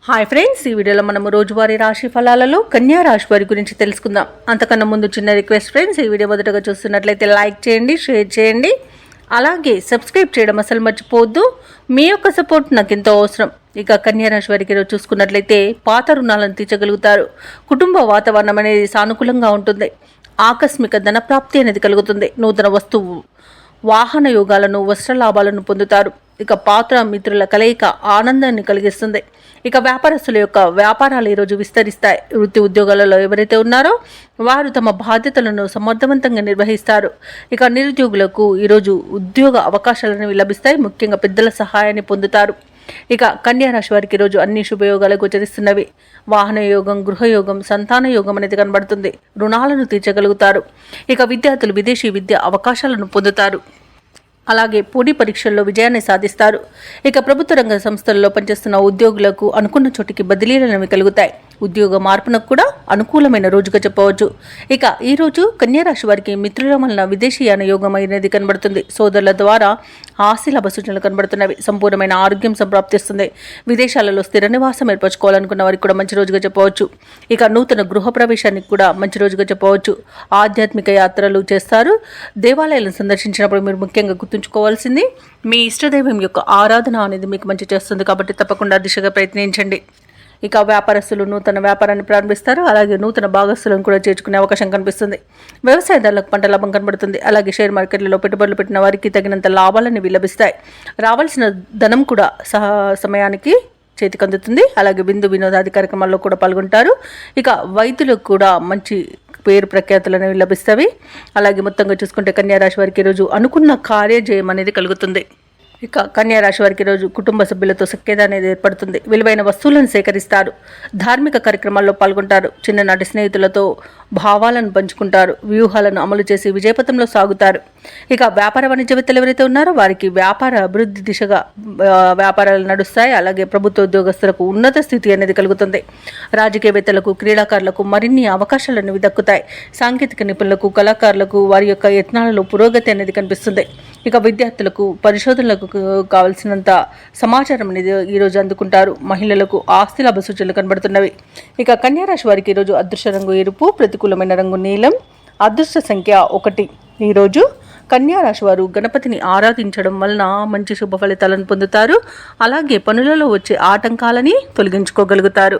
Hi friends, ఈ వీడియోలో మనము రోజువారీ రాశి ఫలాలలో కన్యా రాశి వారి గురించి తెలుసుకుందాం. అంతకన్నా ముందు చిన్న రిక్వెస్ట్ ఫ్రెండ్స్, ఈ వీడియో మొదటగా చూస్తున్నట్లయితే లైక్ చేయండి, షేర్ చేయండి, అలాగే సబ్స్క్రైబ్ చేయడం అసలు మర్చిపోవద్దు. మీ యొక్క సపోర్ట్ నాకు ఎంతో అవసరం. ఇక కన్యా రాశి వారికి ఈరోజు చూసుకున్నట్లయితే పాత రుణాలను తీర్చగలుగుతారు. కుటుంబ వాతావరణం అనేది సానుకూలంగా ఉంటుంది. ఆకస్మిక ధనప్రాప్తి అనేది కలుగుతుంది. నూతన వస్తువు వాహన యోగాలను, వస్త్ర లాభాలను పొందుతారు. ఇక పాత్ర మిత్రుల కలయిక ఆనందాన్ని కలిగిస్తుంది. ఇక వ్యాపారస్తుల యొక్క వ్యాపారాలు ఈరోజు విస్తరిస్తాయి. వృత్తి ఉద్యోగాలలో ఎవరైతే ఉన్నారో వారు తమ బాధ్యతలను సమర్థవంతంగా నిర్వహిస్తారు. ఇక నిరుద్యోగులకు ఈరోజు ఉద్యోగ అవకాశాలను లభిస్తాయి. ముఖ్యంగా పెద్దల సహాయాన్ని పొందుతారు. ఇక కన్యా రాశి వారికి ఈరోజు అన్ని శుభయోగాలు గోచరిస్తున్నవి. వాహన యోగం, గృహయోగం, సంతాన యోగం అనేది కనబడుతుంది. రుణాలను తీర్చగలుగుతారు. ఇక విద్యార్థులు విదేశీ విద్య అవకాశాలను పొందుతారు. అలాగే పోటీ పరీక్షల్లో విజయాన్ని సాధిస్తారు. ఇక ప్రభుత్వ రంగ సంస్థల్లో పనిచేస్తున్న ఉద్యోగులకు అనుకున్న చోటికి బదిలీలు కలుగుతాయి. ఉద్యోగ మార్పునకు కూడా అనుకూలమైన రోజుగా చెప్పవచ్చు. ఇక ఈ రోజు కన్యా రాశి వారికి మిత్రుల వలన విదేశీయాన యోగం అనేది కనబడుతుంది. సోదరుల ద్వారా ఆస్తి లాభ సూచనలు కనబడుతున్నవి. సంపూర్ణమైన ఆరోగ్యం సంప్రాప్తిస్తుంది. విదేశాలలో స్థిర నివాసం ఏర్పరచుకోవాలనుకున్న వారికి కూడా మంచి రోజుగా చెప్పవచ్చు. ఇక నూతన గృహ ప్రవేశానికి కూడా మంచి రోజుగా చెప్పవచ్చు. ఆధ్యాత్మిక యాత్రలు చేస్తారు. దేవాలయాలను సందర్శించినప్పుడు మీరు ముఖ్యంగా గుర్తుంచుకోవాల్సింది మీ ఇష్టదైవం యొక్క ఆరాధన అనేది మీకు మంచి చేస్తుంది. కాబట్టి తప్పకుండా దిశగా ప్రయత్నించండి. ఇక వ్యాపారస్తులు నూతన వ్యాపారాన్ని ప్రారంభిస్తారు. అలాగే నూతన భాగస్తులను కూడా చేర్చుకునే అవకాశం కనిపిస్తుంది. వ్యవసాయదారులకు పంట లాభం కనబడుతుంది. అలాగే షేర్ మార్కెట్లలో పెట్టుబడులు పెట్టిన వారికి తగినంత లాభాలని లభిస్తాయి. రావాల్సిన ధనం కూడా సమయానికి చేతికి అందుతుంది. అలాగే విందు వినోదాది కార్యక్రమాల్లో కూడా పాల్గొంటారు. ఇక వైద్యులకు కూడా మంచి పేరు ప్రఖ్యాతులు అనేవి లభిస్తాయి. అలాగే మొత్తంగా చూసుకుంటే కన్యా రాశి వారికి ఈరోజు అనుకున్న కార్యజయం అనేది కలుగుతుంది. ఇక కన్యా రాశి వారికి రోజు కుటుంబ సభ్యులతో సఖ్యత అనేది ఏర్పడుతుంది. విలువైన వస్తువులను సేకరిస్తారు. ధార్మిక కార్యక్రమాల్లో పాల్గొంటారు. చిన్ననాటి స్నేహితులతో భావాలను పంచుకుంటారు. వ్యూహాలను అమలు చేసి విజయపథంలో సాగుతారు. ఇక వ్యాపార వాణిజ్యవేత్తలు ఎవరైతే ఉన్నారో వారికి వ్యాపార అభివృద్ధి దిశగా వ్యాపారాలు నడుస్తాయి. అలాగే ప్రభుత్వ ఉద్యోగస్తులకు ఉన్నత స్థితి అనేది కలుగుతుంది. రాజకీయవేత్తలకు, క్రీడాకారులకు మరిన్ని అవకాశాలు అనేవి దక్కుతాయి. సాంకేతిక నిపుణులకు, కళాకారులకు వారి యొక్క యత్నాలలో పురోగతి అనేది కనిపిస్తుంది. ఇక విద్యార్థులకు పరిశోధనలకు కావలసినంత సమాచారం అనేది ఈరోజు అందుకుంటారు. మహిళలకు ఆస్తి లాభ సూచనలు కనబడుతున్నవి. ఇక కన్యా రాశి వారికి ఈరోజు అదృష్ట రంగు ఎరుపు, ప్రతికూలమైన రంగు నీలం, అదృష్ట సంఖ్య 1. ఈరోజు కన్యా రాశి వారు గణపతిని ఆరాధించడం వలన మంచి శుభ ఫలితాలను పొందుతారు. అలాగే పనులలో వచ్చే ఆటంకాలని తొలగించుకోగలుగుతారు.